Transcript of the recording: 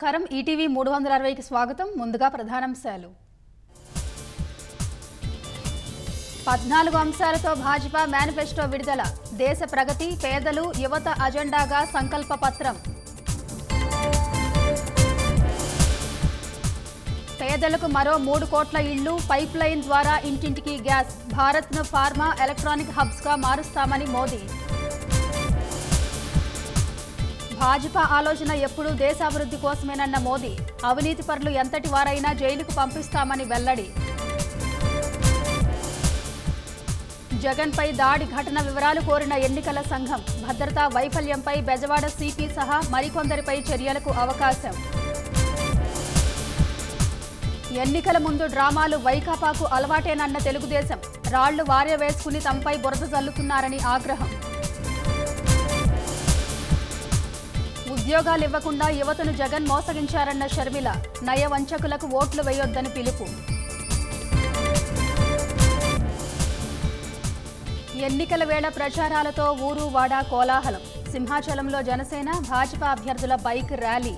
నమస్కారం ఈటీవీ 360కి స్వాగతం. ముందుగా ప్రధానాంశాలు. 14 అంశాలతో భాజపా మేనిఫెస్టో విడుదల. దేశ ప్రగతి, పేదలు, యువత అజెండాగా సంకల్ప పత్రం. పేదలకు మరో 3 కోట్ల ఇళ్లు, పైప్ లైన్ ద్వారా ఇంటింటికి గ్యాస్. భారత్ను ఫార్మా, ఎలక్ట్రానిక్ హబ్స్గా మారుస్తామని మోదీ. భాజపా ఆలోచన ఎప్పుడూ దేశాభివృద్ధి కోసమేనన్న మోదీ. అవినీతి పరులు ఎంతటి వారైనా జైలుకు పంపిస్తామని వెల్లడి. జగన్పై దాడి ఘటన వివరాలు కోరిన ఎన్నికల సంఘం. భద్రతా వైఫల్యంపై బెజవాడ సిపి సహా మరికొందరిపై చర్యలకు అవకాశం. ఎన్నికల ముందు డ్రామాలు వైకాపాకు అలవాటేనన్న తెలుగుదేశం. రాళ్లు వారే వేసుకుని తమపై బురద జల్లుతున్నారని ఆగ్రహం. ఉద్యోగాలివ్వకుండా యువతను జగన్ మోసగించారన్న షర్మిల. నయవంచకులకు ఓట్లు వేయొద్దని పిలుపు. ఎన్నికల వేళ ప్రచారాలతో ఊరు వాడా కోలాహలం. సింహాచలంలో జనసేన, భాజపా అభ్యర్థుల బైక్ ర్యాలీ.